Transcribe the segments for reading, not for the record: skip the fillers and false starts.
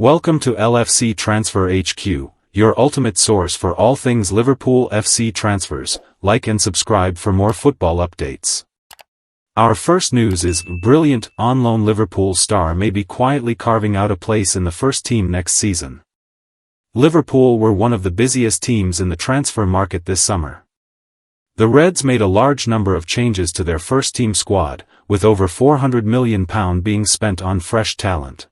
Welcome to LFC Transfer HQ, your ultimate source for all things Liverpool FC transfers. Like and subscribe for more football updates. Our first news is, brilliant, on-loan Liverpool star may be quietly carving out a place in the first team next season. Liverpool were one of the busiest teams in the transfer market this summer. The Reds made a large number of changes to their first-team squad, with over £400 million being spent on fresh talent.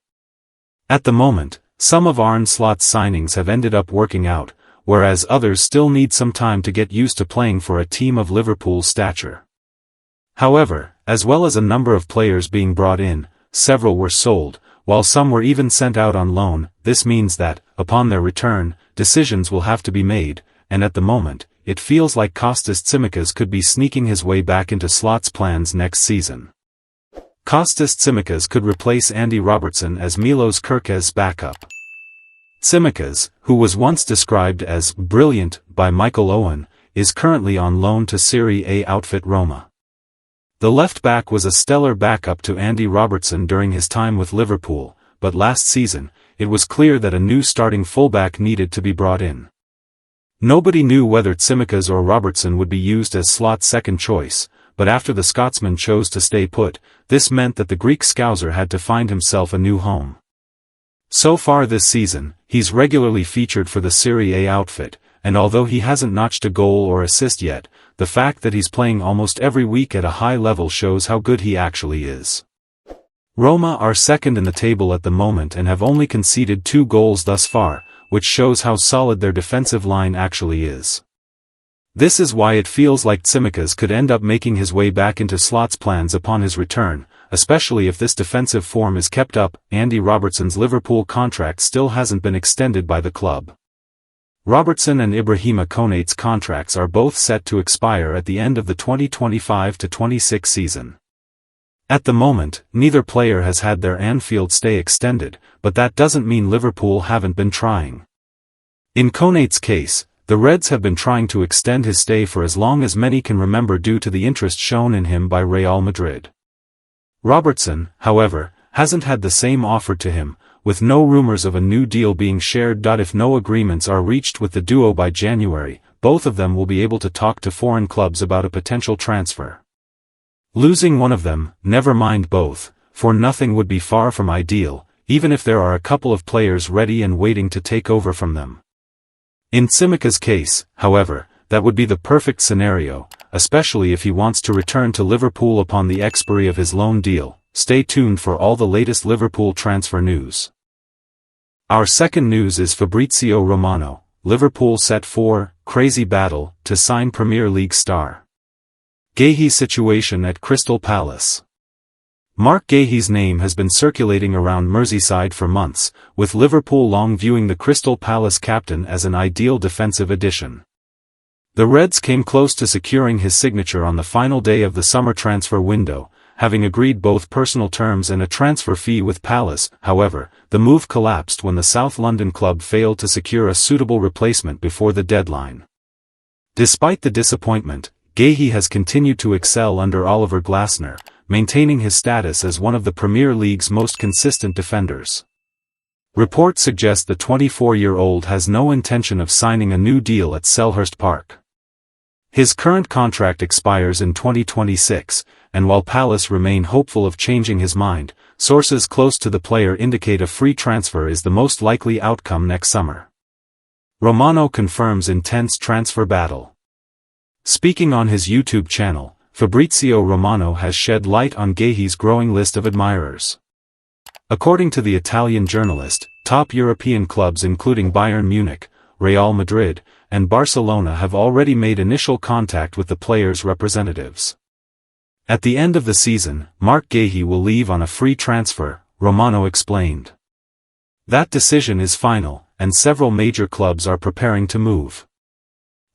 At the moment, some of Arne Slot's signings have ended up working out, whereas others still need some time to get used to playing for a team of Liverpool's stature. However, as well as a number of players being brought in, several were sold, while some were even sent out on loan. This means that, upon their return, decisions will have to be made, and at the moment, it feels like Kostas Tsimikas could be sneaking his way back into Slot's plans next season. Kostas Tsimikas could replace Andy Robertson as Milos Kerkez's backup. Tsimikas, who was once described as brilliant by Michael Owen, is currently on loan to Serie A outfit Roma. The left-back was a stellar backup to Andy Robertson during his time with Liverpool, but last season, it was clear that a new starting fullback needed to be brought in. Nobody knew whether Tsimikas or Robertson would be used as Slot's second choice, but after the Scotsman chose to stay put, this meant that the Greek Scouser had to find himself a new home. So far this season, he's regularly featured for the Serie A outfit, and although he hasn't notched a goal or assist yet, the fact that he's playing almost every week at a high level shows how good he actually is. Roma are second in the table at the moment and have only conceded 2 goals thus far, which shows how solid their defensive line actually is. This is why it feels like Tsimikas could end up making his way back into Slot's plans upon his return, especially if this defensive form is kept up. Andy Robertson's Liverpool contract still hasn't been extended by the club. Robertson and Ibrahima Konate's contracts are both set to expire at the end of the 2025-26 season. At the moment, neither player has had their Anfield stay extended, but that doesn't mean Liverpool haven't been trying. In Konate's case, the Reds have been trying to extend his stay for as long as many can remember due to the interest shown in him by Real Madrid. Robertson, however, hasn't had the same offered to him, with no rumors of a new deal being shared. If no agreements are reached with the duo by January, both of them will be able to talk to foreign clubs about a potential transfer. Losing one of them, never mind both, for nothing would be far from ideal, even if there are a couple of players ready and waiting to take over from them. In Tsimikas' case, however, that would be the perfect scenario, especially if he wants to return to Liverpool upon the expiry of his loan deal. Stay tuned for all the latest Liverpool transfer news. Our second news is Fabrizio Romano, Liverpool set for crazy battle to sign Premier League star. Guéhi's situation at Crystal Palace. Mark Guéhi's name has been circulating around Merseyside for months, with Liverpool long viewing the Crystal Palace captain as an ideal defensive addition. The Reds came close to securing his signature on the final day of the summer transfer window, having agreed both personal terms and a transfer fee with Palace. However, the move collapsed when the South London club failed to secure a suitable replacement before the deadline. Despite the disappointment, Guéhi has continued to excel under Oliver Glasner, maintaining his status as one of the Premier League's most consistent defenders. Reports suggest the 24-year-old has no intention of signing a new deal at Selhurst Park. His current contract expires in 2026, and while Palace remain hopeful of changing his mind, sources close to the player indicate a free transfer is the most likely outcome next summer. Romano confirms intense transfer battle. Speaking on his YouTube channel, Fabrizio Romano has shed light on Guéhi's growing list of admirers. According to the Italian journalist, top European clubs including Bayern Munich, Real Madrid, and Barcelona have already made initial contact with the player's representatives. At the end of the season, Mark Guéhi will leave on a free transfer, Romano explained. That decision is final, and several major clubs are preparing to move.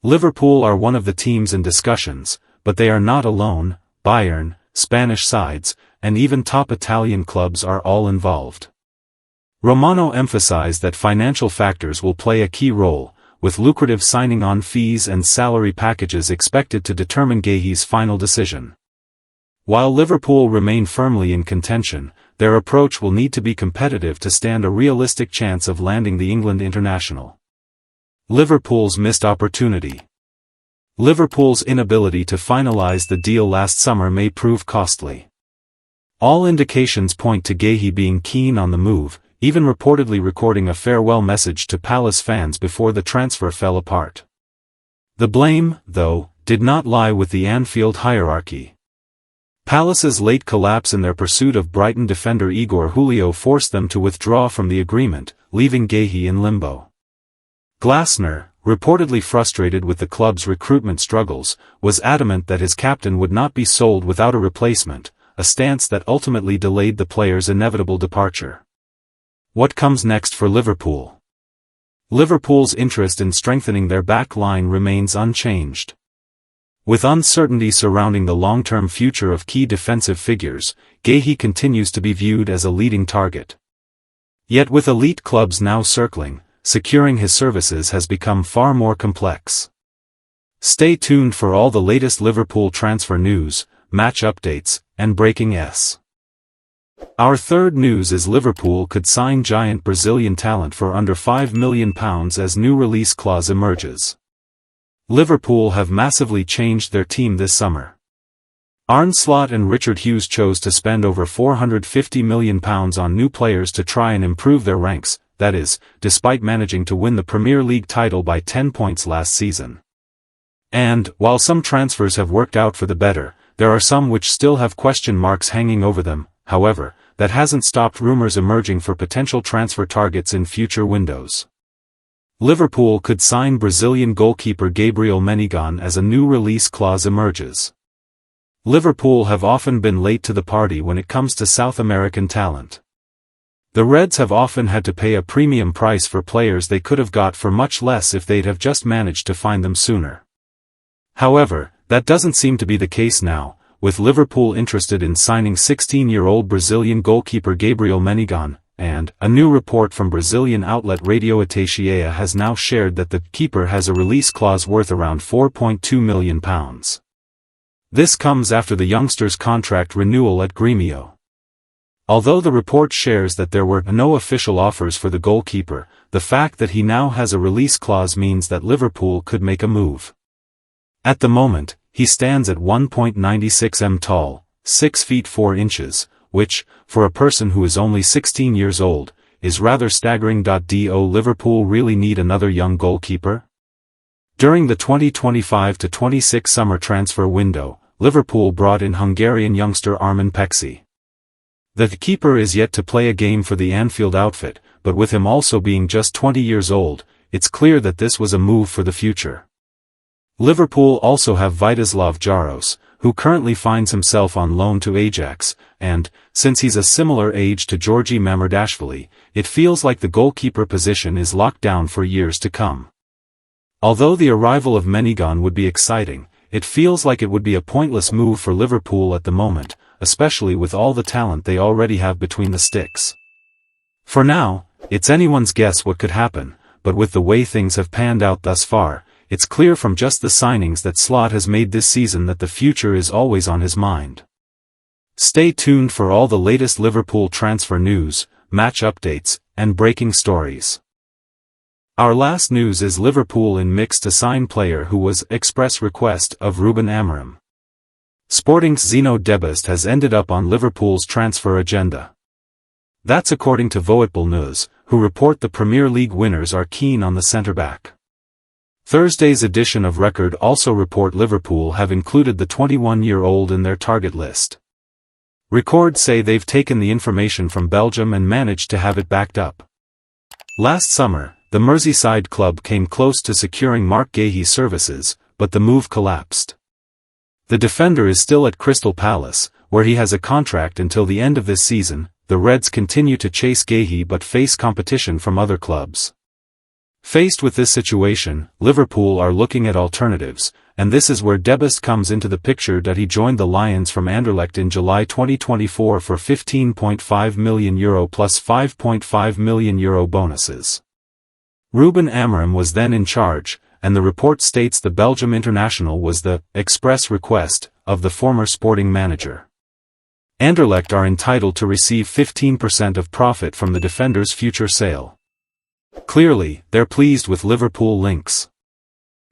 Liverpool are one of the teams in discussions, but they are not alone. Bayern, Spanish sides, and even top Italian clubs are all involved. Romano emphasized that financial factors will play a key role, with lucrative signing-on fees and salary packages expected to determine Guéhi's final decision. While Liverpool remain firmly in contention, their approach will need to be competitive to stand a realistic chance of landing the England international. Liverpool's missed opportunity. Liverpool's inability to finalise the deal last summer may prove costly. All indications point to Guéhi being keen on the move, even reportedly recording a farewell message to Palace fans before the transfer fell apart. The blame, though, did not lie with the Anfield hierarchy. Palace's late collapse in their pursuit of Brighton defender Igor Julio forced them to withdraw from the agreement, leaving Guéhi in limbo. Glasner, reportedly frustrated with the club's recruitment struggles, was adamant that his captain would not be sold without a replacement, a stance that ultimately delayed the player's inevitable departure. What comes next for Liverpool? Liverpool's interest in strengthening their back line remains unchanged. With uncertainty surrounding the long-term future of key defensive figures, Guéhi continues to be viewed as a leading target. Yet with elite clubs now circling, securing his services has become far more complex. Stay tuned for all the latest Liverpool transfer news, match updates, and breaking S. Our third news is Liverpool could sign giant Brazilian talent for under £5 million as new release clause emerges. Liverpool have massively changed their team this summer. Arne Slot and Richard Hughes chose to spend over £450 million on new players to try and improve their ranks, that is, despite managing to win the Premier League title by 10 points last season. And, while some transfers have worked out for the better, there are some which still have question marks hanging over them. However, that hasn't stopped rumors emerging for potential transfer targets in future windows. Liverpool could sign Brazilian goalkeeper Gabriel Meneghan as a new release clause emerges. Liverpool have often been late to the party when it comes to South American talent. The Reds have often had to pay a premium price for players they could have got for much less if they'd have just managed to find them sooner. However, that doesn't seem to be the case now, with Liverpool interested in signing 16-year-old Brazilian goalkeeper Gabriel Meneghan, and a new report from Brazilian outlet Radio Itatiaia has now shared that the keeper has a release clause worth around £4.2 million. This comes after the youngster's contract renewal at Grêmio. Although the report shares that there were no official offers for the goalkeeper, the fact that he now has a release clause means that Liverpool could make a move. At the moment, he stands at 1.96 m tall, 6 feet 4 inches, which, for a person who is only 16 years old, is rather staggering. Do Liverpool really need another young goalkeeper? During the 2025-26 summer transfer window, Liverpool brought in Hungarian youngster Armin Pexi. The keeper is yet to play a game for the Anfield outfit, but with him also being just 20 years old, it's clear that this was a move for the future. Liverpool also have Vyacheslav Jaros, who currently finds himself on loan to Ajax, and, since he's a similar age to Georgi Mamardashvili, it feels like the goalkeeper position is locked down for years to come. Although the arrival of Meneghan would be exciting, it feels like it would be a pointless move for Liverpool at the moment, especially with all the talent they already have between the sticks. For now, it's anyone's guess what could happen, but with the way things have panned out thus far, it's clear from just the signings that Slot has made this season that the future is always on his mind. Stay tuned for all the latest Liverpool transfer news, match updates, and breaking stories. Our last news is Liverpool in mix to sign player who was express request of Ruben Amorim. Sporting's Zeno Debest has ended up on Liverpool's transfer agenda. That's according to Voetbal News, who report the Premier League winners are keen on the centre-back. Thursday's edition of Record also report Liverpool have included the 21-year-old in their target list. Records say they've taken the information from Belgium and managed to have it backed up. Last summer, the Merseyside club came close to securing Marc Guéhi's services, but the move collapsed. The defender is still at Crystal Palace, where he has a contract until the end of this season. The Reds continue to chase Guéhi but face competition from other clubs. Faced with this situation, Liverpool are looking at alternatives, and this is where Debest comes into the picture. That he joined the Lions from Anderlecht in July 2024 for €15.5 million plus €5.5 million bonuses. Ruben Amorim was then in charge, and the report states the Belgium international was the express request of the former Sporting manager. Anderlecht are entitled to receive 15% of profit from the defender's future sale. Clearly, they're pleased with Liverpool links.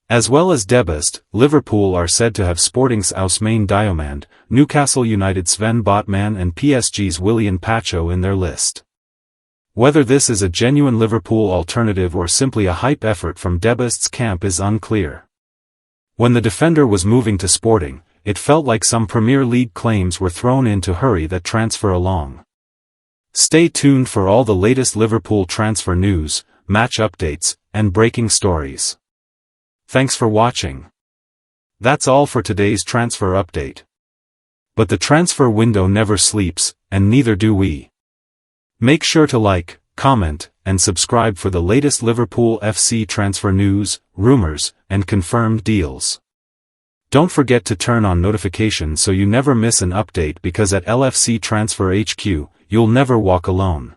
As well as De Best, Liverpool are said to have Sporting's Ousmane Diomande, Newcastle United's Sven Botman and PSG's Willian Pacho in their list. Whether this is a genuine Liverpool alternative or simply a hype effort from De Best's camp is unclear. When the defender was moving to Sporting, it felt like some Premier League claims were thrown in to hurry that transfer along. Stay tuned for all the latest Liverpool transfer news, match updates, and breaking stories. Thanks for watching. That's all for today's transfer update. But the transfer window never sleeps, and neither do we. Make sure to like, comment, and subscribe for the latest Liverpool FC transfer news, rumors, and confirmed deals. Don't forget to turn on notifications so you never miss an update, because at LFC Transfer HQ, you'll never walk alone.